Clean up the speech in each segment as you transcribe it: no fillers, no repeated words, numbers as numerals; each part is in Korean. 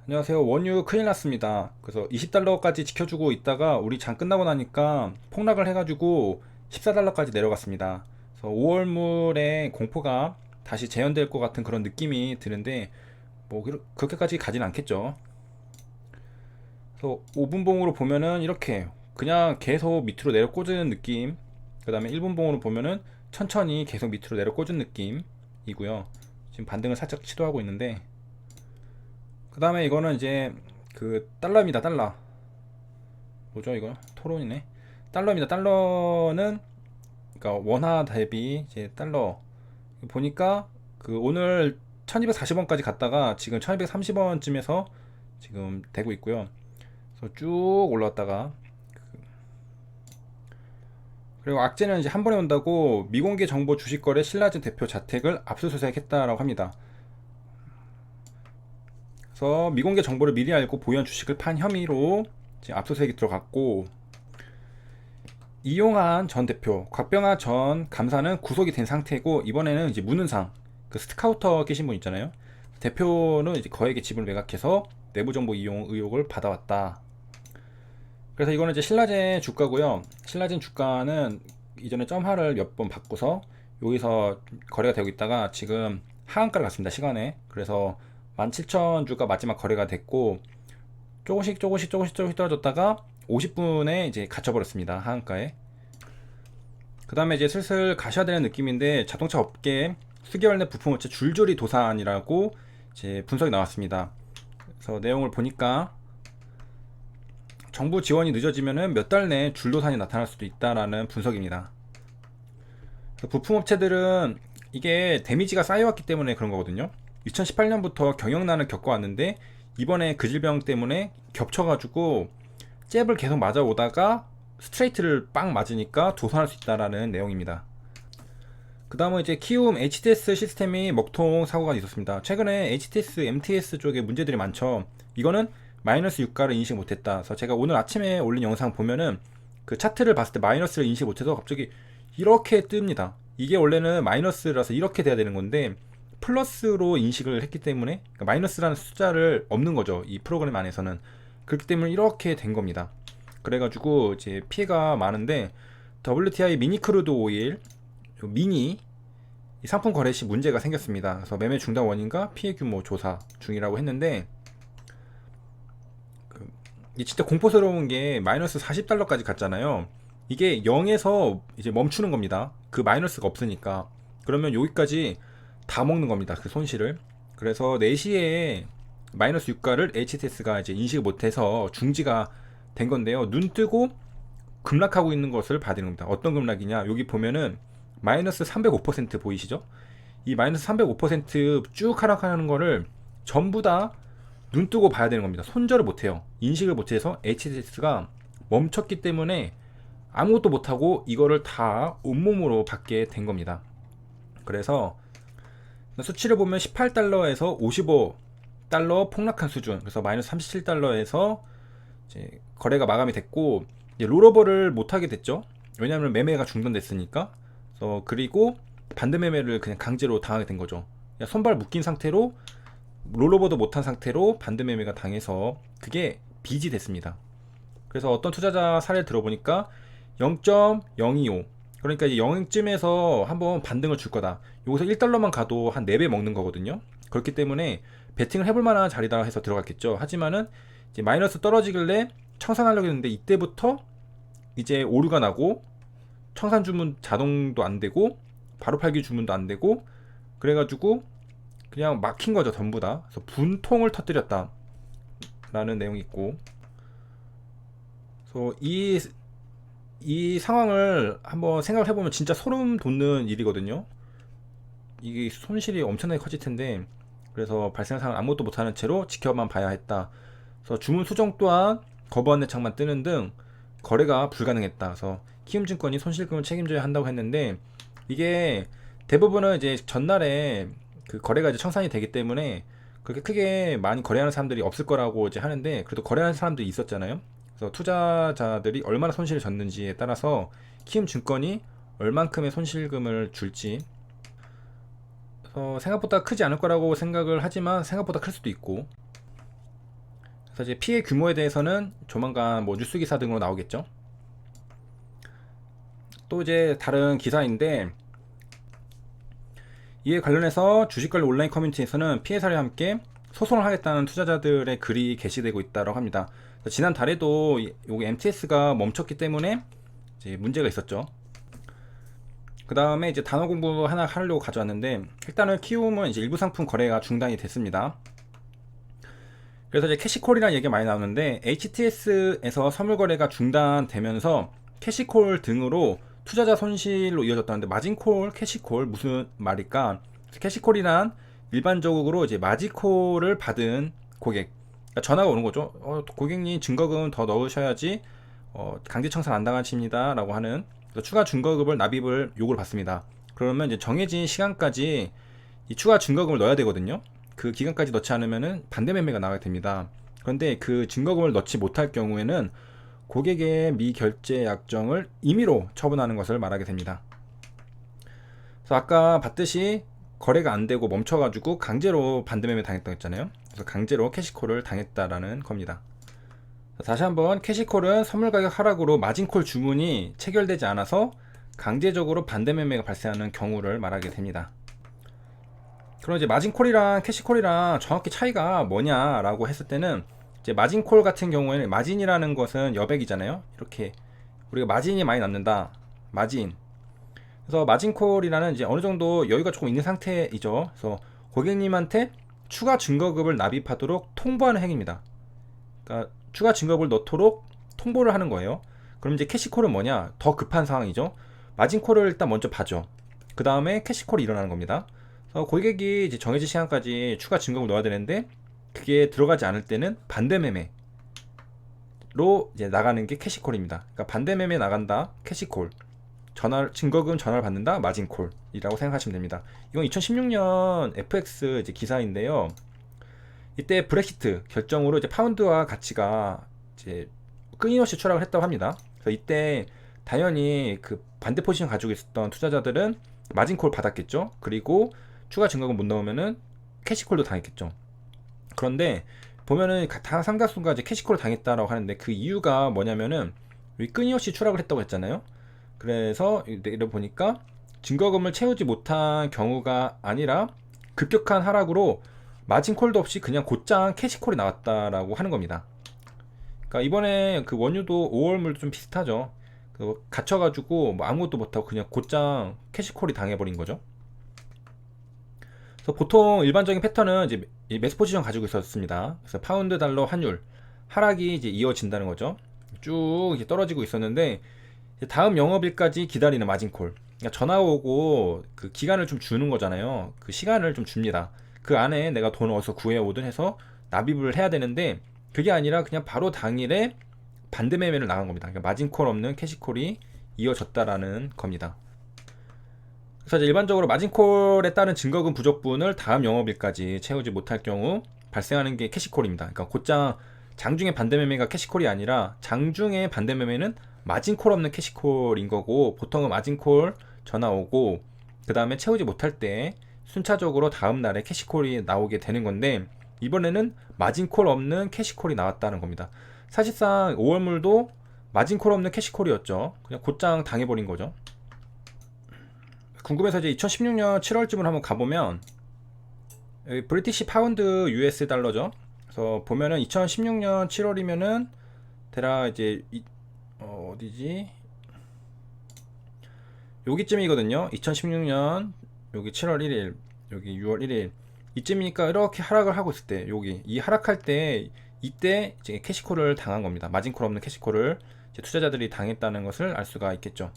안녕하세요. 원유 큰일 났습니다. 그래서 20달러까지 지켜주고 있다가 우리 장 끝나고 나니까 폭락을 해가지고 14달러까지 내려갔습니다. 그래서 5월물의 공포가 다시 재현될 것 같은 그런 느낌이 드는데 뭐 그렇게까지 가진 않겠죠. 그래서 5분봉으로 보면은 이렇게 그냥 계속 밑으로 내려 꽂은 느낌. 그 다음에 1분봉으로 보면은 천천히 계속 밑으로 내려 꽂은 느낌이고요. 지금 반등을 살짝 시도하고 있는데 그 다음에 이거는 이제 그 달러입니다. 달러 뭐죠 이거 토론이네. 달러입니다. 달러는 그러니까 원화 대비 이제 달러 보니까 그 오늘 1240원까지 갔다가 지금 1230원쯤에서 지금 되고 있고요. 그래서 쭉 올라왔다가 그리고 악재는 이제 한 번에 온다고 미공개 정보 주식거래 신라젠 대표 자택을 압수수색했다라고 합니다. 그래서 미공개 정보를 미리 알고 보유한 주식을 판 혐의로 지금 압수수색이 들어갔고 이용한 전 대표, 곽병하 전 감사는 구속이 된 상태고 이번에는 이제 문은상 그 스카우터 계신 분 있잖아요. 대표는 이제 거액의 지분을 매각해서 내부 정보 이용 의혹을 받아왔다. 그래서 이거는 이제 신라젠 주가고요. 신라젠 주가는 이전에 점하를 몇 번 바꿔서 여기서 거래가 되고 있다가 지금 하한가를 갔습니다. 시간에. 그래서 17,000주가 마지막 거래가 됐고 조금씩 떨어졌다가 50분에 이제 갇혀버렸습니다. 하한가에. 그 다음에 이제 슬슬 가셔야 되는 느낌인데 자동차 업계 수개월 내 부품업체 줄줄이 도산이라고 이제 분석이 나왔습니다. 그래서 내용을 보니까 정부 지원이 늦어지면은 몇 달 내에 줄도산이 나타날 수도 있다라는 분석입니다. 부품업체들은 이게 데미지가 쌓여왔기 때문에 그런 거거든요. 2018년부터 경영난을 겪어왔는데 이번에 그 질병 때문에 겹쳐가지고 잽을 계속 맞아오다가 스트레이트를 빵 맞으니까 도산할 수 있다라는 내용입니다. 그 다음은 이제 키움 HTS 시스템이 먹통 사고가 있었습니다. 최근에 HTS, MTS 쪽에 문제들이 많죠. 이거는 마이너스 유가를 인식 못했다. 그래서 제가 오늘 아침에 올린 영상 보면은 그 차트를 봤을 때 마이너스를 인식 못해서 갑자기 이렇게 뜹니다. 이게 원래는 마이너스라서 이렇게 돼야 되는 건데 플러스로 인식을 했기 때문에 그러니까 마이너스라는 숫자를 없는 거죠. 이 프로그램 안에서는. 그렇기 때문에 이렇게 된 겁니다. 그래가지고 이제 피해가 많은데 WTI 미니 크루드 오일 미니 상품 거래 시 문제가 생겼습니다. 그래서 매매 중단 원인과 피해 규모 조사 중이라고 했는데 이게 진짜 공포스러운 게 마이너스 40달러까지 갔잖아요. 이게 0에서 이제 멈추는 겁니다. 그 마이너스가 없으니까. 그러면 여기까지 다 먹는 겁니다. 그 손실을. 그래서 4시에 마이너스 유가를 HTS가 이제 인식을 못해서 중지가 된 건데요. 눈 뜨고 급락하고 있는 것을 봐야 되는 겁니다. 어떤 급락이냐? 여기 보면은 마이너스 305% 보이시죠? 이 마이너스 305%쭉 하락하는 거를 전부 다 눈 뜨고 봐야 되는 겁니다. 손절을 못해요. 인식을 못해서 HTS가 멈췄기 때문에 아무것도 못하고 이거를 다 온몸으로 받게 된 겁니다. 그래서 수치를 보면 18달러에서 55달러 폭락한 수준, 그래서 마이너스 37달러에서 이제 거래가 마감이 됐고 이제 롤오버를 못하게 됐죠. 왜냐하면 매매가 중단됐으니까. 그리고 반대 매매를 그냥 강제로 당하게 된 거죠. 손발 묶인 상태로 롤오버도 못한 상태로 반대 매매가 당해서 그게 빚이 됐습니다. 그래서 어떤 투자자 사례를 들어보니까 0.025 그러니까 이제 0쯤에서 한번 반등을 줄 거다. 여기서 1달러만 가도 한 4배 먹는 거거든요. 그렇기 때문에 베팅을 해볼 만한 자리다 해서 들어갔겠죠. 하지만은 이제 마이너스 떨어지길래 청산하려고 했는데 이때부터 이제 오류가 나고 청산 주문 자동도 안 되고 바로 팔기 주문도 안 되고 그래가지고 그냥 막힌 거죠. 전부 다. 그래서 분통을 터뜨렸다 라는 내용이 있고, 그래서 이 상황을 한번 생각을 해보면 진짜 소름 돋는 일이거든요. 이게 손실이 엄청나게 커질 텐데, 그래서 발생한 상황 아무것도 못하는 채로 지켜만 봐야 했다. 그래서 주문 수정 또한 거부 안내 창만 뜨는 등 거래가 불가능했다. 그래서 키움증권이 손실금을 책임져야 한다고 했는데 이게 대부분은 이제 전날에 그 거래가 이제 청산이 되기 때문에 그렇게 크게 많이 거래하는 사람들이 없을 거라고 이제 하는데 그래도 거래하는 사람들이 있었잖아요. 그래서 투자자들이 얼마나 손실을 졌는지에 따라서 키움증권이 얼만큼의 손실금을 줄지 생각보다 크지 않을 거라고 생각을 하지만 생각보다 클 수도 있고 그래서 이제 피해 규모에 대해서는 조만간 뭐 뉴스 기사 등으로 나오겠죠. 또 이제 다른 기사인데, 이에 관련해서 주식 관련 온라인 커뮤니티에서는 피해 사례와 함께 소송을 하겠다는 투자자들의 글이 게시되고 있다고 합니다. 지난 달에도 여기 MTS가 멈췄기 때문에 이제 문제가 있었죠. 그 다음에 이제 단어 공부 하나 하려고 가져왔는데, 일단은 키움은 이제 일부 상품 거래가 중단이 됐습니다. 그래서 이제 캐시콜이라는 얘기가 많이 나오는데, HTS에서 선물 거래가 중단되면서 캐시콜 등으로 투자자 손실로 이어졌다는데, 마진콜, 캐시콜 무슨 말일까? 캐시콜이란 일반적으로 이제 마진콜을 받은 고객, 그러니까 전화가 오는 거죠. 고객님 증거금 더 넣으셔야지 강제 청산 안 당하십니다 라고 하는, 추가 증거금을 납입을 요구를 받습니다. 그러면 이제 정해진 시간까지 이 추가 증거금을 넣어야 되거든요. 그 기간까지 넣지 않으면은 반대 매매가 나가게 됩니다. 그런데 그 증거금을 넣지 못할 경우에는 고객의 미결제 약정을 임의로 처분하는 것을 말하게 됩니다. 그래서 아까 봤듯이 거래가 안 되고 멈춰가지고 강제로 반대매매 당했다고 했잖아요. 그래서 강제로 캐시콜을 당했다라는 겁니다. 다시 한번, 캐시콜은 선물 가격 하락으로 마진콜 주문이 체결되지 않아서 강제적으로 반대매매가 발생하는 경우를 말하게 됩니다. 그럼 이제 마진콜이랑 캐시콜이랑 정확히 차이가 뭐냐라고 했을 때는, 이제 마진콜 같은 경우에는, 마진이라는 것은 여백이잖아요. 이렇게 우리가 마진이 많이 남는다, 마진. 그래서 마진콜이라는 이제 어느 정도 여유가 조금 있는 상태이죠. 그래서 고객님한테 추가 증거금을 납입하도록 통보하는 행위입니다. 그러니까 추가 증거금을 넣도록 통보를 하는 거예요. 그럼 이제 캐시콜은 뭐냐? 더 급한 상황이죠. 마진콜을 일단 먼저 봐줘. 그 다음에 캐시콜이 일어나는 겁니다. 그래서 고객이 이제 정해진 시간까지 추가 증거금을 넣어야 되는데, 그게 들어가지 않을 때는 반대매매로 이제 나가는 게 캐시콜입니다. 그러니까 반대매매 나간다, 캐시콜. 증거금 전화를 받는다, 마진콜이라고 생각하시면 됩니다. 이건 2016년 FX 이제 기사인데요. 이때 브렉시트 결정으로 이제 파운드와 가치가 이제 끊임없이 추락을 했다고 합니다. 그래서 이때 당연히 그 반대 포지션 가지고 있었던 투자자들은 마진콜 받았겠죠. 그리고 추가 증거금 못 넣으면은 캐시콜도 당했겠죠. 그런데 보면은 상당수가 이제 캐시콜을 당했다라고 하는데, 그 이유가 뭐냐면은 끊임없이 추락을 했다고 했잖아요. 그래서 이를 보니까 증거금을 채우지 못한 경우가 아니라 급격한 하락으로 마진콜도 없이 그냥 곧장 캐시콜이 나왔다라고 하는 겁니다. 그러니까 이번에 그 원유도 5월물도 좀 비슷하죠. 갇혀가지고 뭐 아무것도 못하고 그냥 곧장 캐시콜이 당해버린 거죠. 그래서 보통 일반적인 패턴은 이제 매수 포지션 가지고 있었습니다. 그래서 파운드 달러 환율 하락이 이제 이어진다는 거죠. 쭉 이제 떨어지고 있었는데, 다음 영업일까지 기다리는 마진콜. 그러니까 전화 오고 그 기간을 좀 주는 거잖아요. 그 시간을 좀 줍니다. 그 안에 내가 돈을 어디서 구해오든 해서 납입을 해야 되는데, 그게 아니라 그냥 바로 당일에 반대 매매를 나간 겁니다. 그러니까 마진콜 없는 캐시콜이 이어졌다라는 겁니다. 그래서 일반적으로 마진콜에 따른 증거금 부족분을 다음 영업일까지 채우지 못할 경우 발생하는 게 캐시콜입니다. 그러니까 곧장 장중에 반대 매매가 캐시콜이 아니라, 장중에 반대 매매는 마진콜 없는 캐시콜인 거고, 보통은 마진콜 전화 오고 그 다음에 채우지 못할 때 순차적으로 다음 날에 캐시콜이 나오게 되는 건데, 이번에는 마진콜 없는 캐시콜이 나왔다는 겁니다. 사실상 5월물도 마진콜 없는 캐시콜이었죠. 그냥 곧장 당해버린 거죠. 궁금해서 이제 2016년 7월쯤을 한번 가보면, 여기 브리티시 파운드 US 달러죠. 그래서 보면은 2016년 7월이면은 대략 이제 어디지? 여기쯤이거든요. 2016년 여기 7월 1일, 여기 6월 1일 이쯤이니까 이렇게 하락을 하고 있을 때, 여기 이 하락할 때 이때 이제 캐시콜을 당한 겁니다. 마진콜 없는 캐시콜을 이제 투자자들이 당했다는 것을 알 수가 있겠죠.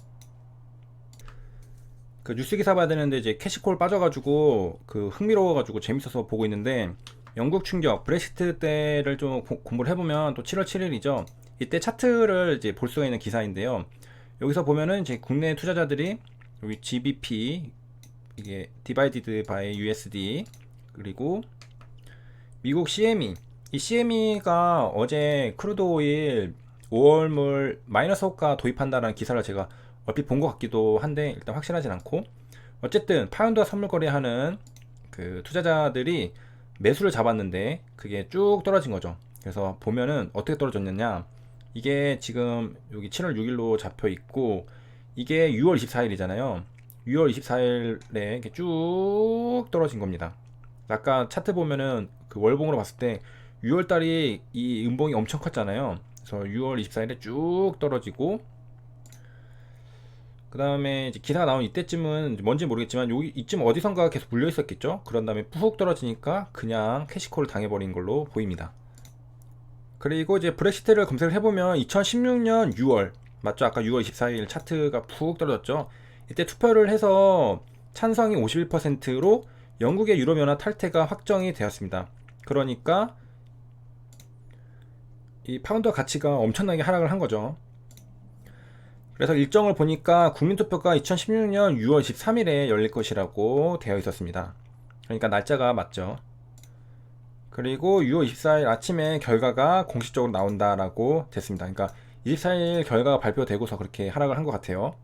그 뉴스 기사 봐야 되는데, 이제 캐시콜 빠져가지고 그 흥미로워가지고 재밌어서 보고 있는데, 영국 충격 브렉시트 때를 좀 공부를 해보면, 또 7월 7일이죠. 이때 차트를 이제 볼 수가 있는 기사인데요. 여기서 보면은 이제 국내 투자자들이 여기 GBP, 이게 Divided by USD, 그리고 미국 CME, 이 CME가 어제 크루드 오일 5월물 마이너스 호가 도입한다라는 기사를 제가 얼핏 본 것 같기도 한데, 일단 확실하진 않고, 어쨌든 파운드와 선물 거래하는 그 투자자들이 매수를 잡았는데 그게 쭉 떨어진 거죠. 그래서 보면은 어떻게 떨어졌느냐, 이게 지금 여기 7월 6일로 잡혀 있고 이게 6월 24일이잖아요. 6월 24일에 이렇게 쭉 떨어진 겁니다. 아까 차트 보면은 그 월봉으로 봤을 때 6월 달이 이 음봉이 엄청 컸잖아요. 그래서 6월 24일에 쭉 떨어지고, 그 다음에 이제 기사가 나온 이때쯤은 뭔지 모르겠지만 여기 이쯤 어디선가 계속 물려 있었겠죠. 그런 다음에 푹 떨어지니까 그냥 캐시콜을 당해버린 걸로 보입니다. 그리고 이제 브렉시트를 검색을 해보면 2016년 6월 맞죠? 아까 6월 24일 차트가 푹 떨어졌죠. 이때 투표를 해서 찬성이 51%로 영국의 유럽연합 탈퇴가 확정이 되었습니다. 그러니까 이 파운드 가치가 엄청나게 하락을 한 거죠. 그래서 일정을 보니까 국민투표가 2016년 6월 13일에 열릴 것이라고 되어 있었습니다. 그러니까 날짜가 맞죠. 그리고 6월 24일 아침에 결과가 공식적으로 나온다라고 됐습니다. 그러니까 24일 결과가 발표되고서 그렇게 하락을 한 것 같아요.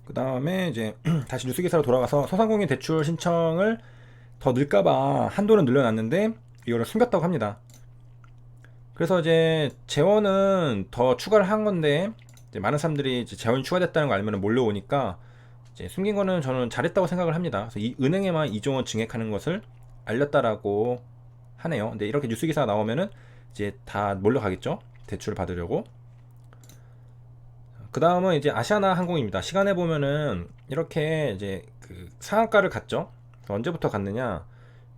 그 다음에 이제 다시 뉴스 기사로 돌아가서 소상공인 대출 신청을 더 늘까봐 한도는 늘려놨는데 이거를 숨겼다고 합니다. 그래서 이제 재원은 더 추가를 한 건데 이제 많은 사람들이 이제 재원이 추가됐다는 거 알면 몰려오니까 이제 숨긴 거는 저는 잘했다고 생각을 합니다. 그래서 이 은행에만 이종원 증액하는 것을 알렸다라고 하네요. 근데 이렇게 뉴스 기사가 나오면은 이제 다 몰려가겠죠. 대출을 받으려고. 그 다음은 이제 아시아나 항공입니다. 시간에 보면은 이렇게 이제 그 상한가를 갔죠. 언제부터 갔느냐?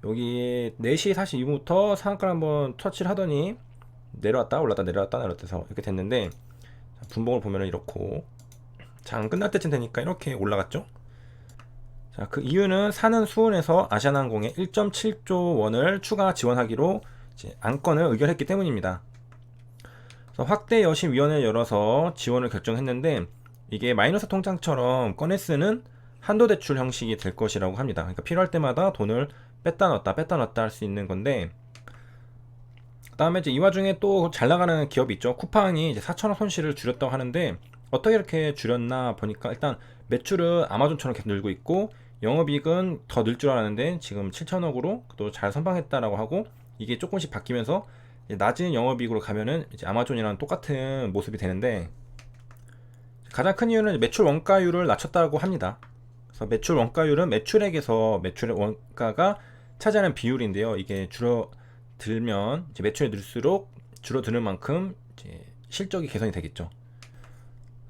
여기 4시 42분부터 상한가를 한번 터치를 하더니 내려왔다 올랐다 내려왔다 내려왔다 이렇게 됐는데, 분봉을 보면은 이렇고 장 끝날 때쯤 되니까 이렇게 올라갔죠. 자, 그 이유는 사는 수은에서 아시아나항공에 1.7조 원을 추가 지원하기로 이제 안건을 의결했기 때문입니다. 그래서 확대 여신 위원회를 열어서 지원을 결정했는데 이게 마이너스 통장처럼 꺼내 쓰는 한도 대출 형식이 될 것이라고 합니다. 그러니까 필요할 때마다 돈을 뺐다 넣었다 할 수 있는 건데, 그 다음에 이제 이 와중에 또 잘 나가는 기업이 있죠. 쿠팡이 이제 4천억 손실을 줄였다고 하는데 어떻게 이렇게 줄였나 보니까 일단 매출은 아마존처럼 계속 늘고 있고 영업이익은 더 늘 줄 알았는데 지금 7천억으로 또 잘 선방했다라고 하고, 이게 조금씩 바뀌면서 낮은 영업이익으로 가면은 이제 아마존이랑 똑같은 모습이 되는데, 가장 큰 이유는 매출 원가율을 낮췄다고 합니다. 그래서 매출 원가율은 매출액에서 매출의 원가가 차지하는 비율인데요. 이게 줄어들면 이제 매출이 늘수록 줄어드는 만큼 이제 실적이 개선이 되겠죠.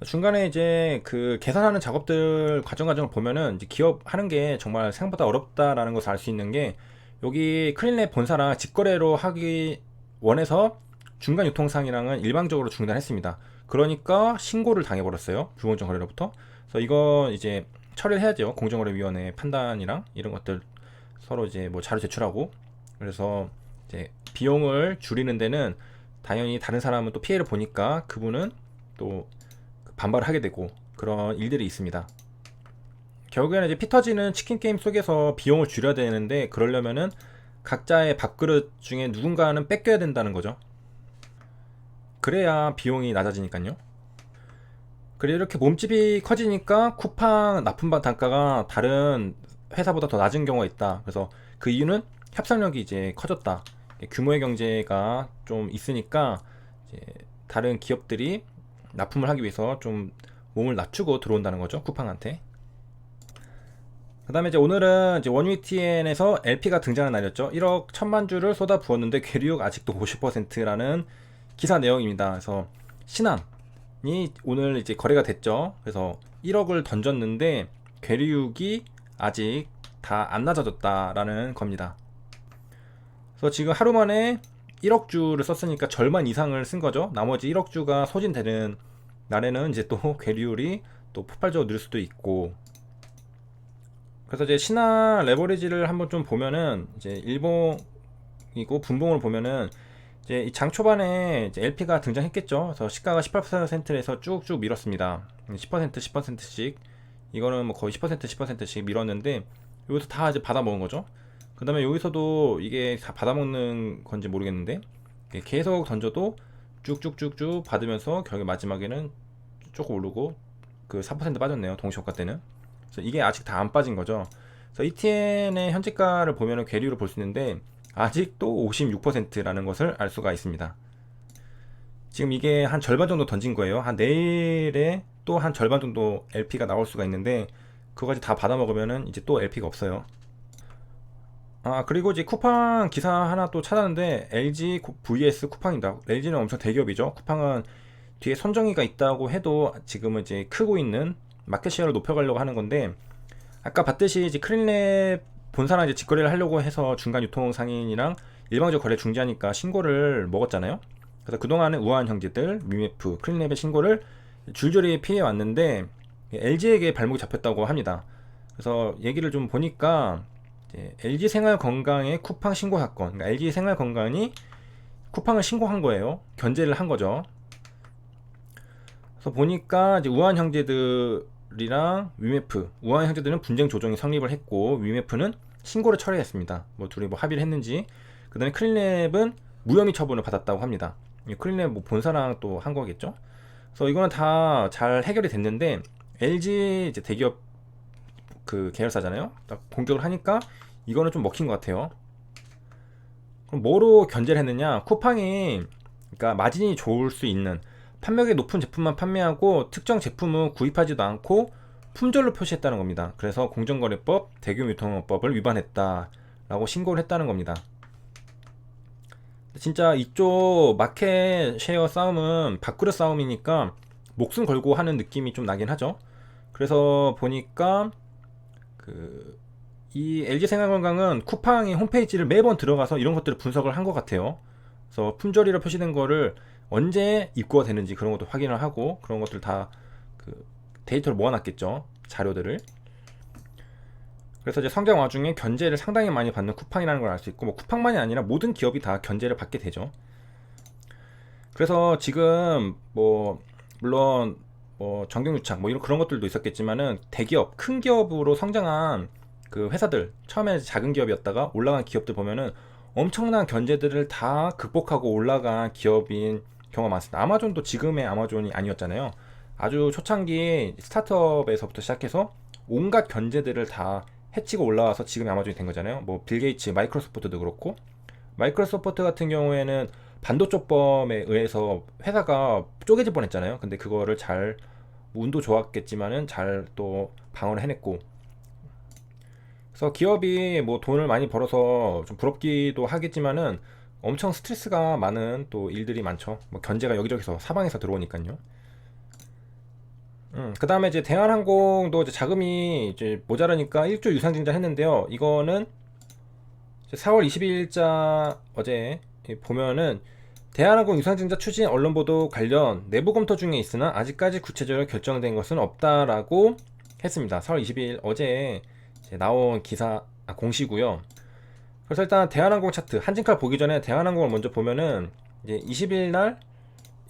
중간에 이제 그 계산하는 작업들 과정을 보면은 이제 기업 하는 게 정말 생각보다 어렵다라는 것을 알 수 있는 게, 여기 클린랩 본사랑 직거래로 하기 원해서 중간 유통상이랑은 일방적으로 중단했습니다. 그러니까 신고를 당해버렸어요. 불공정 거래로부터. 그래서 이거 이제 처리를 해야죠. 공정거래위원회 판단이랑 이런 것들 서로 이제 뭐 자료 제출하고. 그래서 이제 비용을 줄이는 데는 당연히 다른 사람은 또 피해를 보니까 그분은 또 반발을 하게 되고 그런 일들이 있습니다. 결국에는 이제 피 터지는 치킨 게임 속에서 비용을 줄여야 되는데, 그러려면은 각자의 밥그릇 중에 누군가는 뺏겨야 된다는 거죠. 그래야 비용이 낮아지니까요. 그리고 이렇게 몸집이 커지니까 쿠팡 납품반 단가가 다른 회사보다 더 낮은 경우가 있다. 그래서 그 이유는 협상력이 이제 커졌다. 규모의 경제가 좀 있으니까 이제 다른 기업들이 납품을 하기 위해서 좀 몸을 낮추고 들어온다는 거죠, 쿠팡한테. 그 다음에 이제 오늘은 이제 원위TN에서 LP가 등장한 날이었죠. 1억 1천만 주를 쏟아 부었는데 괴리욕 아직도 50%라는 기사 내용입니다. 그래서 신한이 오늘 이제 거래가 됐죠. 그래서 1억을 던졌는데 괴리욕이 아직 다 안 낮아졌다라는 겁니다. 그래서 지금 하루 만에 1억 주를 썼으니까 절반 이상을 쓴 거죠. 나머지 1억 주가 소진되는 날에는 이제 또 괴리율이 또 폭발적으로 늘 수도 있고. 그래서 이제 신한 레버리지를 한번 좀 보면은 이제 일봉이고 분봉을 보면은 이제 이 장 초반에 이제 LP가 등장했겠죠. 그래서 시가가 18%에서 쭉쭉 밀었습니다. 10%씩 이거는 뭐 거의 10%씩 밀었는데 여기서 다 이제 받아먹은 거죠. 그 다음에 여기서도 이게 다 받아먹는 건지 모르겠는데 계속 던져도 쭉쭉쭉쭉 받으면서 결국 마지막에는 조금 오르고 그 4% 빠졌네요. 동시효과 때는. 그래서 이게 아직 다 안 빠진 거죠. 그래서 ETN의 현재가를 보면은 괴리율을 볼 수 있는데 아직도 56%라는 것을 알 수가 있습니다. 지금 이게 한 절반 정도 던진 거예요. 한 내일에 또 한 절반 정도 LP가 나올 수가 있는데 그거까지 다 받아 먹으면은 이제 또 LP가 없어요. 아, 그리고 이제 쿠팡 기사 하나 또 찾았는데 LG vs 쿠팡입니다. LG는 엄청 대기업이죠. 쿠팡은 뒤에 손정의가 있다고 해도 지금은 이제 크고 있는 마켓시어를 높여가려고 하는 건데, 아까 봤듯이 이제 크린랩 본사랑 이제 직거래를 하려고 해서 중간 유통 상인이랑 일방적 거래 중지하니까 신고를 먹었잖아요. 그래서 그동안은 우아한 형제들, 미메프, 크린랩의 신고를 줄줄이 피해 왔는데 LG에게 발목이 잡혔다고 합니다. 그래서 얘기를 좀 보니까 LG 생활 건강의 쿠팡 신고 사건, 그러니까 LG 생활 건강이 쿠팡을 신고한 거예요. 견제를 한 거죠. 그래서 보니까 이제 우한 형제들이랑 위메프, 우한 형제들은 분쟁 조정이 성립을 했고 위메프는 신고를 철회했습니다. 뭐 둘이 뭐 합의를 했는지. 그다음에 크린랩은 무혐의 처분을 받았다고 합니다. 크린랩 뭐 본사랑 또 한 거겠죠. 그래서 이거는 다 잘 해결이 됐는데 LG 이제 대기업 그 계열사잖아요. 딱 공격을 하니까 이거는 좀 먹힌 것 같아요. 그럼 뭐로 견제를 했느냐? 쿠팡이 그러니까 마진이 좋을 수 있는 판매額이 높은 제품만 판매하고 특정 제품은 구입하지도 않고 품절로 표시했다는 겁니다. 그래서 공정거래법, 대규유통업법을 위반했다라고 신고를 했다는 겁니다. 진짜 이쪽 마켓 쉐어 싸움은 밥그릇 싸움이니까 목숨 걸고 하는 느낌이 좀 나긴 하죠. 그래서 보니까 이 LG생활건강은 쿠팡의 홈페이지를 매번 들어가서 이런 것들을 분석을 한 것 같아요. 그래서 품절이라 표시된 거를 언제 입고가 되는지 그런 것도 확인을 하고 그런 것들 다 데이터를 모아놨겠죠. 자료들을. 그래서 이제 성장 와중에 견제를 상당히 많이 받는 쿠팡이라는 걸 알 수 있고, 뭐 쿠팡만이 아니라 모든 기업이 다 견제를 받게 되죠. 그래서 지금 뭐 물론 뭐 정경유착 뭐 이런 그런 것들도 있었겠지만은 대기업, 큰 기업으로 성장한 그 회사들, 처음에 작은 기업이었다가 올라간 기업들 보면은 엄청난 견제들을 다 극복하고 올라간 기업인 경우가 많습니다. 아마존도 지금의 아마존이 아니었잖아요. 아주 초창기 스타트업에서부터 시작해서 온갖 견제들을 다 해치고 올라와서 지금의 아마존이 된 거잖아요. 뭐 빌 게이츠, 마이크로소프트도 그렇고, 마이크로소프트 같은 경우에는 반도쪽범에 의해서 회사가 쪼개질 뻔했잖아요. 근데 그거를 잘 운도 좋았겠지만은 잘 또 방어를 해냈고, 그래서 기업이 뭐 돈을 많이 벌어서 좀 부럽기도 하겠지만은 엄청 스트레스가 많은 또 일들이 많죠. 뭐 견제가 여기저기서 사방에서 들어오니까요. 그 다음에 이제 대한항공도 이제 자금이 이제 모자라니까 1조 유상증자 했는데요. 이거는 4월 22일자 어제 보면은 대한항공 유상증자 추진 언론보도 관련 내부 검토 중에 있으나 아직까지 구체적으로 결정된 것은 없다라고 했습니다. 4월 22일 어제 나온 기사 공시고요. 그래서 일단 대한항공 차트 한진칼 보기 전에 대한항공을 먼저 보면은 이제 20일 날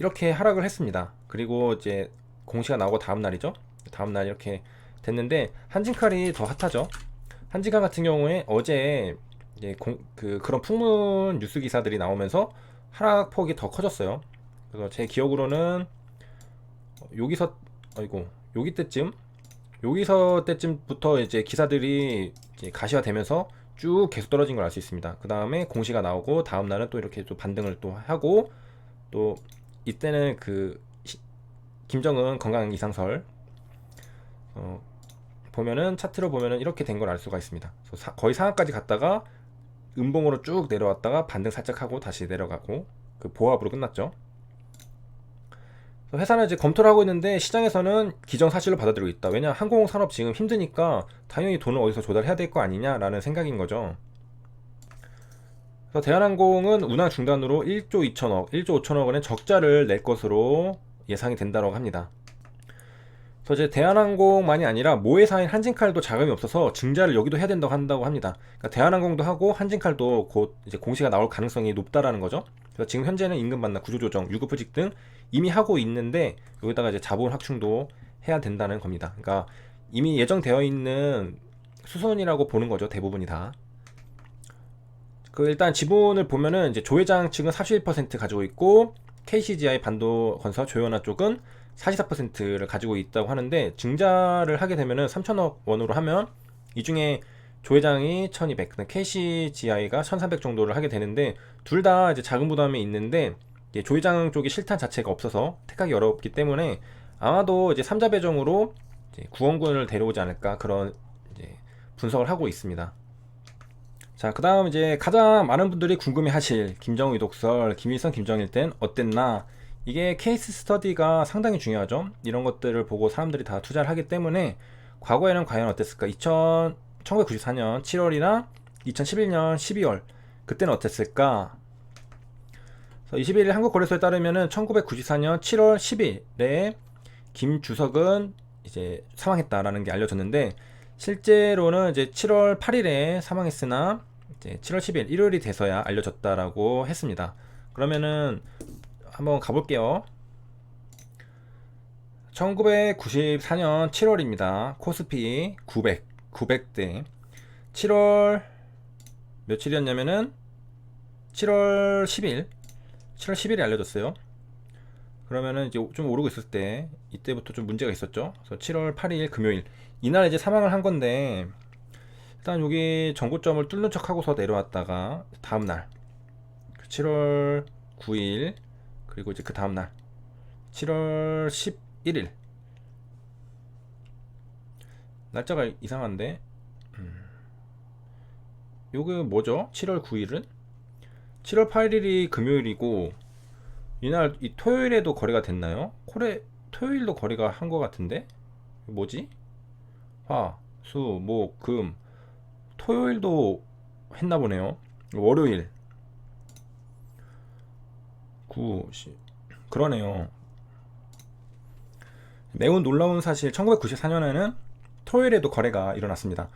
이렇게 하락을 했습니다. 그리고 이제 공시가 나오고 다음 날이죠. 다음 날 이렇게 됐는데 한진칼이 더 핫하죠. 한진칼 같은 경우에 어제 이제 그런 풍문 뉴스 기사들이 나오면서 하락폭이 더 커졌어요. 그래서 제 기억으로는 여기서 여기서 때쯤부터 이제 기사들이 이제 가시화되면서 쭉 계속 떨어진 걸 알 수 있습니다. 그 다음에 공시가 나오고 다음 날은 또 이렇게 또 반등을 또 하고, 또 이때는 김정은 건강 이상설 보면은 차트로 보면은 이렇게 된 걸 알 수가 있습니다. 거의 상한까지 갔다가 음봉으로 쭉 내려왔다가 반등 살짝 하고 다시 내려가고 그 보합으로 끝났죠. 회사는 이제 검토를 하고 있는데 시장에서는 기정사실로 받아들이고 있다. 왜냐, 항공산업 지금 힘드니까 당연히 돈을 어디서 조달해야 될 거 아니냐라는 생각인 거죠. 그래서 대한항공은 운항 중단으로 1조 2천억, 1조 5천억 원의 적자를 낼 것으로 예상이 된다고 합니다. 그래서 이제 대한항공만이 아니라 모회사인 한진칼도 자금이 없어서 증자를 여기도 해야 한다고 합니다. 그러니까 대한항공도 하고 한진칼도 곧 이제 공시가 나올 가능성이 높다라는 거죠. 그래서 지금 현재는 임금 반납, 구조조정, 유급휴직 등 이미 하고 있는데 여기다가 이제 자본 확충도 해야 된다는 겁니다. 그러니까 이미 예정되어 있는 수순이라고 보는 거죠. 대부분이 다. 일단 지분을 보면은 이제 조 회장 측은 41% 가지고 있고 KCGI 반도건설 조현아 쪽은 44%를 가지고 있다고 하는데, 증자를 하게 되면은 3천억 원으로 하면 이 중에 조회장이 1200, 그다음 KCGI가 1300 정도를 하게 되는데 둘 다 이제 작은 부담이 있는데 이제 조회장 쪽이 실탄 자체가 없어서 택하기 어렵기 때문에 아마도 이제 3자 배정으로 이제 구원군을 데려오지 않을까 그런 이제 분석을 하고 있습니다. 자, 그 다음 이제 가장 많은 분들이 궁금해하실 김정우 이독설, 김일성, 김정일 땐 어땠나? 이게 케이스 스터디가 상당히 중요하죠. 이런 것들을 보고 사람들이 다 투자를 하기 때문에 과거에는 과연 어땠을까? 1994년 7월이나 2011년 12월 그때는 어땠을까? 21일 한국거래소에 따르면은 1994년 7월 10일에 김주석은 이제 사망했다라는 게 알려졌는데 실제로는 이제 7월 8일에 사망했으나 이제 7월 10일 일요일이 돼서야 알려졌다라고 했습니다. 그러면은 한번 가볼게요. 1994년 7월입니다. 코스피 900대 7월 며칠이었냐면은 7월 10일 7월 10일에 알려졌어요. 그러면은 이제 좀 오르고 있을 때 이때부터 좀 문제가 있었죠. 그래서 7월 8일 금요일 이날 이제 사망을 한 건데 일단 여기 전고점을 뚫는 척 하고서 내려왔다가 다음날 7월 9일 그리고 이제 그 다음날 7월 11일 날짜가 이상한데 요게 뭐죠? 7월 9일은 7월 8일이 금요일이고 이날 이 토요일에도 거래가 됐나요? 토요일도 거래가 한 것 같은데 뭐지? 화, 수, 목, 금 토요일도 했나 보네요. 월요일 9, 10 그러네요. 매우 놀라운 사실 1994년에는 토요일에도 거래가 일어났습니다.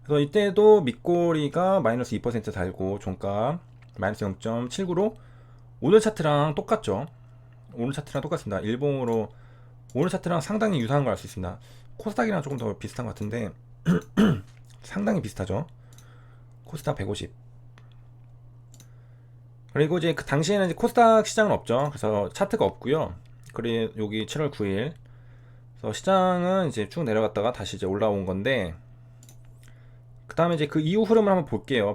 그래서 이때도 밑꼬리가 마이너스 2% 달고 종가 마이너스 0.79로 오늘 차트랑 똑같죠. 오늘 차트랑 똑같습니다. 일봉으로 오늘 차트랑 상당히 유사한 걸 알 수 있습니다. 코스닥이랑 조금 더 비슷한 것 같은데 상당히 비슷하죠. 코스닥 150 그리고 이제 그 당시에는 이제 코스닥 시장은 없죠. 그래서 차트가 없고요. 그리고 여기 7월 9일 그래서 시장은 이제 쭉 내려갔다가 다시 이제 올라온 건데 그 다음에 이제 그 이후 흐름을 한번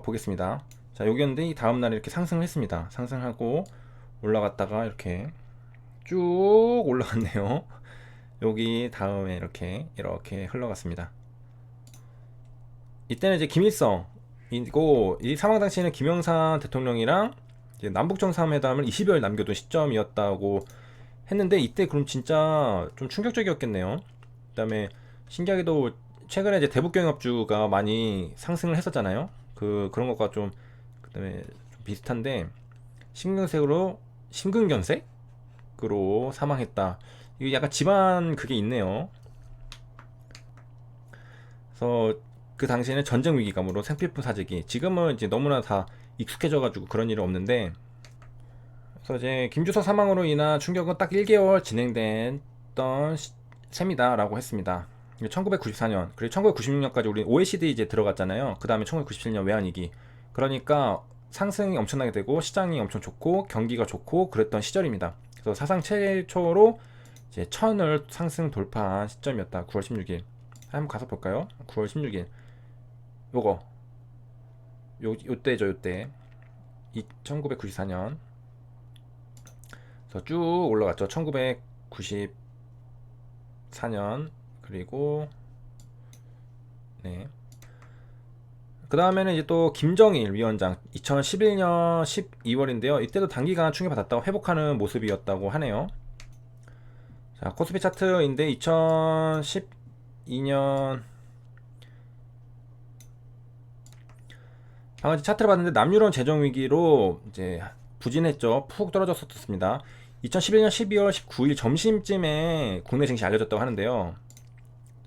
보겠습니다. 자, 여기였는데 이 다음날 이렇게 상승을 했습니다. 상승하고 올라갔다가 이렇게 쭉 올라갔네요. 여기 다음에 이렇게 흘러갔습니다. 이때는 이제 김일성이고 이 사망 당시에는 김영삼 대통령이랑 이제 남북정상회담을 20여일 남겨둔 시점이었다고 했는데 이때 그럼 진짜 좀 충격적이었겠네요. 그 다음에 신기하게도 최근에 이제 대북경협주가 많이 상승을 했었잖아요. 그런 것과 좀 그다음에 좀 비슷한데 심근경색으로 사망했다. 이게 약간 집안 그게 있네요. 그래서 그 당시에는 전쟁 위기감으로 생필품 사재기 지금은 이제 너무나 다 익숙해져가지고 그런 일은 없는데 그래서 이제 김주석 사망으로 인한 충격은 딱 1개월 진행됐던 셈이다라고 했습니다. 1994년 그리고 1996년까지 우리 OECD 이제 들어갔잖아요. 그 다음에 1997년 외환위기 그러니까 상승이 엄청나게 되고 시장이 엄청 좋고 경기가 좋고 그랬던 시절입니다. 그래서 사상 최초로 이제 1000을 상승 돌파한 시점이었다. 9월 16일 한번 가서 볼까요? 9월 16일 요때 1994년 그래서 쭉 올라갔죠. 1994년 그리고 그 다음에는 이제 또 김정일 위원장 2011년 12월인데요. 이때도 단기간 충격받았다고 회복하는 모습이었다고 하네요. 자, 코스피 차트인데 2012년 방금 차트를 봤는데 남유럽 재정 위기로 이제 부진했죠. 푹 떨어졌었습니다. 2011년 12월 19일 점심쯤에 국내 증시 알려졌다고 하는데요.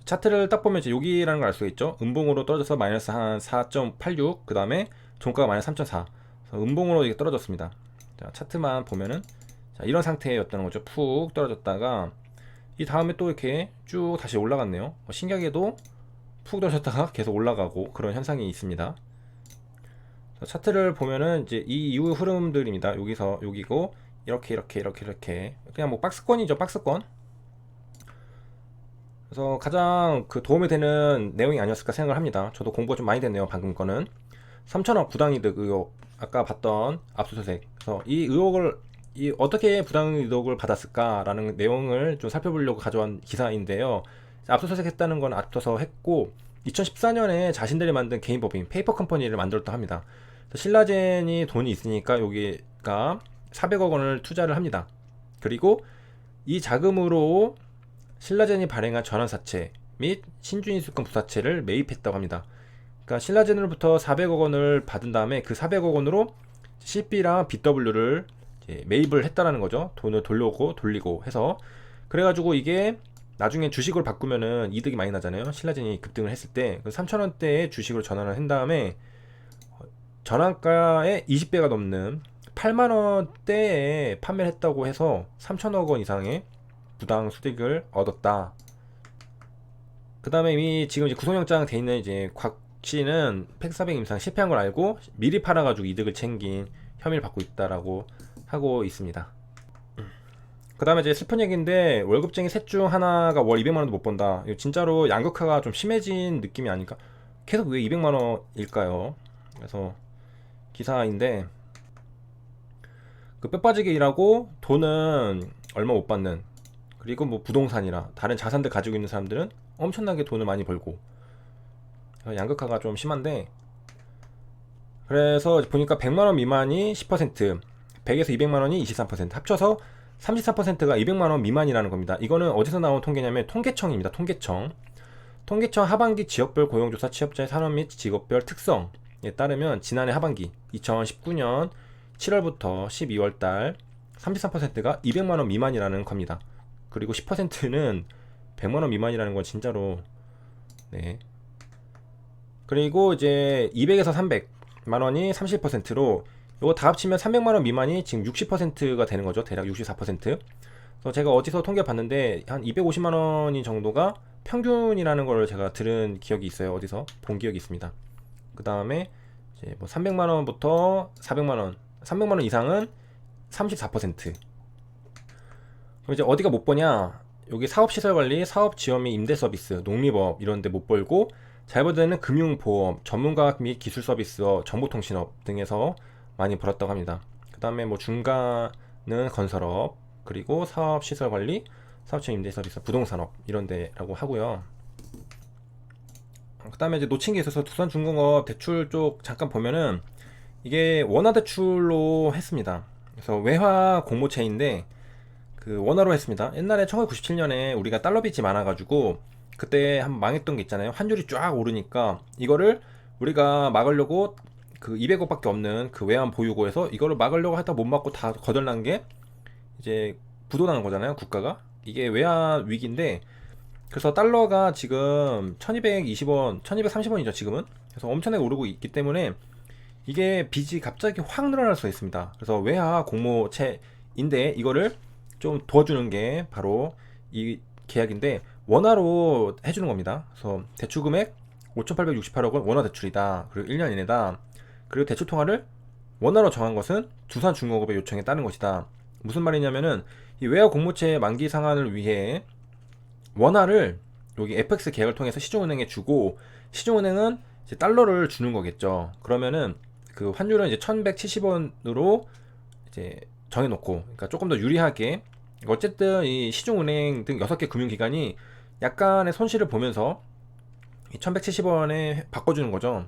차트를 딱 보면 이제 여기라는 걸 알 수가 있죠. 음봉으로 떨어져서 마이너스 한 4.86, 그 다음에 종가가 마이너스 3.4. 음봉으로 이게 떨어졌습니다. 자, 차트만 보면은 자, 이런 상태였다는 거죠. 푹 떨어졌다가 이 다음에 또 이렇게 쭉 다시 올라갔네요. 신기하게도 푹 떨어졌다가 계속 올라가고 그런 현상이 있습니다. 자, 차트를 보면은 이제 이 이후 흐름들입니다. 여기서 여기고 이렇게 그냥 뭐 박스권이죠. 박스권. 그래서 가장 그 도움이 되는 내용이 아니었을까 생각을 합니다. 저도 공부가 좀 많이 됐네요. 방금 거는 3천억 부당이득 의혹, 아까 봤던 압수수색. 그래서 이 의혹을 어떻게 부당이득을 받았을까라는 내용을 좀 살펴보려고 가져온 기사인데요. 압수수색했다는 건 앞서서 했고 2014년에 자신들이 만든 개인 법인 페이퍼 컴퍼니를 만들었다 합니다. 신라젠이 돈이 있으니까 여기가 400억 원을 투자를 합니다. 그리고 이 자금으로 신라젠이 발행한 전환사채 및 신주인수권 부사채를 매입했다고 합니다. 그러니까 신라젠으로부터 400억 원을 받은 다음에 그 400억 원으로 CB랑 BW를 매입을 했다라는 거죠. 돈을 돌리고 해서. 그래가지고 이게 나중에 주식을 바꾸면은 이득이 많이 나잖아요. 신라젠이 급등을 했을 때 3,000원대의 주식으로 전환을 한 다음에 전환가의 20배가 넘는 8만원대에 판매를 했다고 해서 3천억 원 이상의 부당 수익을 얻었다. 그 다음에 이미 지금 이제 구속영장 돼 있는 이제 곽 씨는 팩400 임상 실패한 걸 알고 미리 팔아가지고 이득을 챙긴 혐의를 받고 있다라고 하고 있습니다. 그 다음에 이제 슬픈 얘기인데 월급쟁이 셋 중 하나가 월 200만원도 못 번다. 이거 진짜로 양극화가 좀 심해진 느낌이 아닐까? 계속 왜 200만원일까요? 그래서 기사인데 그 뼈빠지게 일하고 돈은 얼마 못 받는, 그리고 뭐 부동산이나 다른 자산들 가지고 있는 사람들은 엄청나게 돈을 많이 벌고, 양극화가 좀 심한데, 그래서 보니까 100만원 미만이 10%, 100에서 200만원이 23%, 합쳐서 33%가 200만원 미만이라는 겁니다. 이거는 어디서 나온 통계냐면 통계청입니다. 통계청 하반기 지역별 고용조사 취업자의 산업 및 직업별 특성에 따르면 지난해 하반기 2019년 7월부터 12월달 33%가 200만원 미만이라는 겁니다. 그리고 10%는 100만원 미만이라는 건 진짜로. 네. 그리고 이제 200에서 300만원이 30%로 이거 다 합치면 300만원 미만이 지금 60%가 되는 거죠. 대략 64%. 그래서 제가 어디서 통계 봤는데 한 250만원이 정도가 평균이라는 걸 제가 들은 기억이 있어요. 어디서 본 기억이 있습니다. 그 다음에 이제 뭐 300만원부터 400만원, 300만원 이상은 34%. 그럼 이제 어디가 못 보냐? 여기 사업시설관리, 사업지원 및 임대서비스, 농립업 이런 데 못 벌고, 잘 벌는 금융보험, 전문과학 및 기술서비스업, 정보통신업 등에서 많이 벌었다고 합니다. 그 다음에 뭐 중간은 건설업, 그리고 사업시설관리, 사업지원 임대서비스, 부동산업 이런 데라고 하고요. 그 다음에 이제 놓친 게 있어서 두산중공업 대출 쪽 잠깐 보면은 이게 원화대출로 했습니다. 그래서 외화 공모채인데 그 원화로 했습니다. 옛날에 1997년에 우리가 달러 빚이 많아가지고 그때 한번 망했던 게 있잖아요. 환율이 쫙 오르니까 이거를 우리가 막으려고 그 200억밖에 없는 그 외환 보유고에서 이거를 막으려고 하다 못 막고 다 거덜난 게 이제 부도난 거잖아요. 국가가. 이게 외환 위기인데, 그래서 달러가 지금 1220원, 1230원이죠 지금은. 그래서 엄청나게 오르고 있기 때문에 이게 빚이 갑자기 확 늘어날 수 있습니다. 그래서 외화 공모채인데 이거를 좀 도와주는 게 바로 이 계약인데 원화로 해주는 겁니다. 그래서 대출 금액 5,868억은 원화 대출이다. 그리고 1년 이내다. 그리고 대출 통화를 원화로 정한 것은 두산중공업의 요청에 따른 것이다. 무슨 말이냐면은 이 외화 공모채 만기 상환을 위해 원화를 여기 FX 계약을 통해서 시중은행에 주고, 시중은행은 이제 달러를 주는 거겠죠. 그러면은 그 환율은 이제 1170원으로 이제 정해놓고, 그러니까 조금 더 유리하게, 어쨌든 이 시중은행 등 6개 금융기관이 약간의 손실을 보면서 1170원에 바꿔주는 거죠.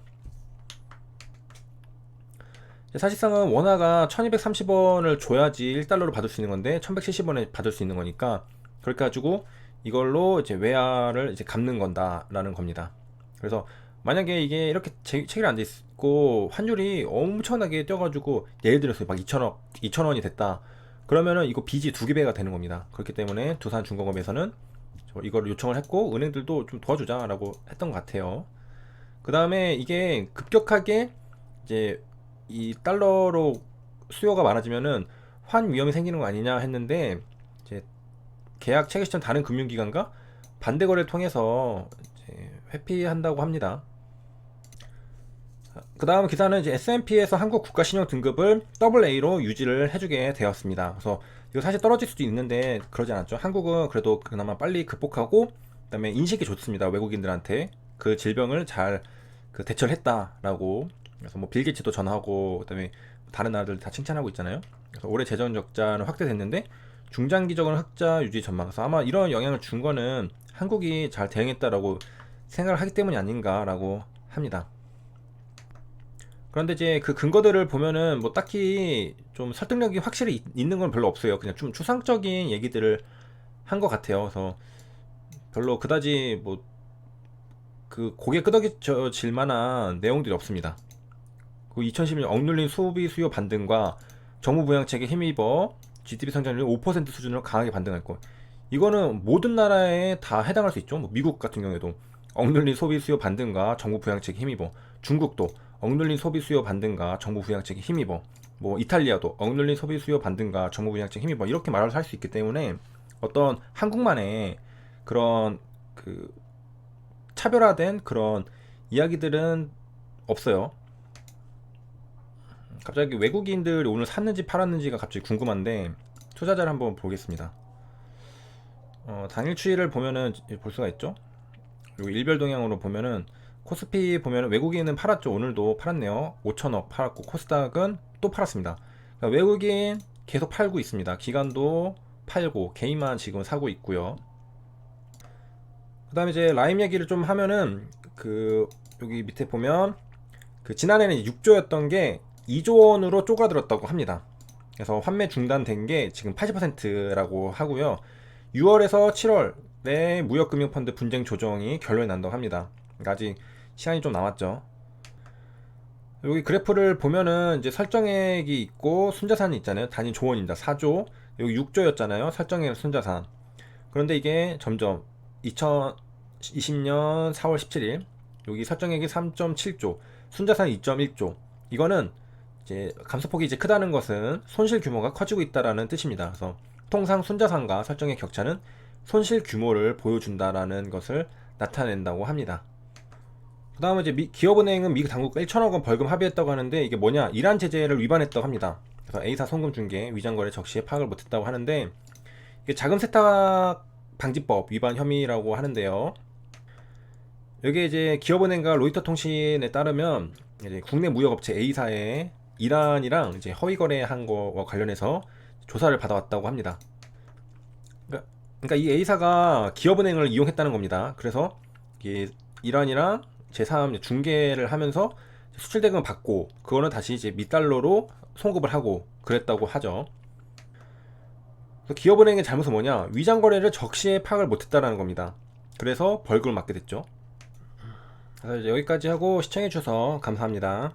사실상은 원화가 1230원을 줘야지 1달러로 받을 수 있는 건데 1170원에 받을 수 있는 거니까, 그렇게 가지고 이걸로 이제 외화를 이제 갚는 건다라는 겁니다. 그래서 만약에 이게 이렇게 체결이 안 돼 있고 환율이 엄청나게 뛰어가지고 예를 들어서 막 2천원이 됐다. 그러면은 이거 빚이 2배가 되는 겁니다. 그렇기 때문에 두산중공업에서는 이걸 요청을 했고 은행들도 좀 도와주자라고 했던 것 같아요. 그 다음에 이게 급격하게 이제 이 달러로 수요가 많아지면은 환 위험이 생기는 거 아니냐 했는데, 이제 계약 체결 시점 다른 금융기관과 반대 거래를 통해서 이제 회피한다고 합니다. 그 다음 기사는 이제 S&P에서 한국 국가 신용 등급을 AA로 유지를 해주게 되었습니다. 그래서 이거 사실 떨어질 수도 있는데 그러지 않았죠. 한국은 그래도 그나마 빨리 극복하고 그다음에 인식이 좋습니다. 외국인들한테 그 질병을 잘 그 대처를 했다라고. 그래서 뭐 빌 게이츠도 전하고 그다음에 다른 나라들 다 칭찬하고 있잖아요. 그래서 올해 재정 적자는 확대됐는데 중장기적으로 흑자 유지 전망. 그래서 아마 이런 영향을 준 거는 한국이 잘 대응했다라고 생각을 하기 때문이 아닌가라고 합니다. 그런데 이제 그 근거들을 보면은 뭐 딱히 좀 설득력이 확실히 있는 건 별로 없어요. 그냥 좀 추상적인 얘기들을 한 것 같아요. 그래서 별로 그다지 뭐 그 고개 끄덕여질 만한 내용들이 없습니다. 그 2011년 억눌린 소비 수요 반등과 정부 부양책에 힘입어 GDP 성장률이 5% 수준으로 강하게 반등할 것. 이거는 모든 나라에 다 해당할 수 있죠. 뭐 미국 같은 경우에도 억눌린 소비 수요 반등과 정부 부양책에 힘입어. 중국도 억눌린 소비 수요 반등과 정부 부양책에 힘입어. 뭐 이탈리아도 억눌린 소비 수요 반등과 정부 부양책에 힘입어. 이렇게 말을 할 수 있기 때문에 어떤 한국만의 그런 그 차별화된 그런 이야기들은 없어요. 갑자기 외국인들이 오늘 샀는지 팔았는지가 갑자기 궁금한데 투자자를 한번 보겠습니다. 당일 추이를 보면은 볼 수가 있죠. 그리고 일별 동향으로 보면은 코스피 보면은 외국인은 팔았죠. 오늘도 팔았네요. 5천억 팔았고 코스닥은 또 팔았습니다. 그러니까 외국인 계속 팔고 있습니다. 기관도 팔고 개인만 지금 사고 있고요. 그 다음에 이제 라임 얘기를 좀 하면은 그 여기 밑에 보면 그 지난해는 6조였던 게 2조 원으로 쪼그라들었다고 합니다. 그래서 환매 중단된 게 지금 80%라고 하고요. 6월에서 7월에 무역금융펀드 분쟁 조정이 결론이 난다고 합니다. 그러니까 아직 시간이 좀 남았죠. 여기 그래프를 보면은 이제 설정액이 있고 순자산이 있잖아요. 단위 조원입니다. 4조. 여기 6조였잖아요. 설정액 순자산. 그런데 이게 점점 2020년 4월 17일 여기 설정액이 3.7조, 순자산 2.1조. 이거는 이제 감소폭이 이제 크다는 것은 손실 규모가 커지고 있다라는 뜻입니다. 그래서 통상 순자산과 설정액 격차는 손실 규모를 보여준다라는 것을 나타낸다고 합니다. 그 다음에 이제 기업은행은 미 당국과 1천억 원 벌금 합의했다고 하는데 이게 뭐냐? 이란 제재를 위반했다고 합니다. 그래서 A사 송금 중개 위장거래 적시에 파악을 못했다고 하는데 이게 자금 세탁 방지법 위반 혐의라고 하는데요. 여기에 이제 기업은행과 로이터 통신에 따르면 이제 국내 무역업체 A사에 이란이랑 이제 허위 거래한 거와 관련해서 조사를 받아왔다고 합니다. 그러니까 이 A사가 기업은행을 이용했다는 겁니다. 그래서 이게 이란이랑 제3 중개를 하면서 수출 대금을 받고 그거는 다시 이제 미달러로 송급을 하고 그랬다고 하죠. 기업은행의 잘못은 뭐냐? 위장 거래를 적시에 파악을 못했다라는 겁니다. 그래서 벌금을 맞게 됐죠. 그래서 이제 여기까지 하고 시청해주셔서 감사합니다.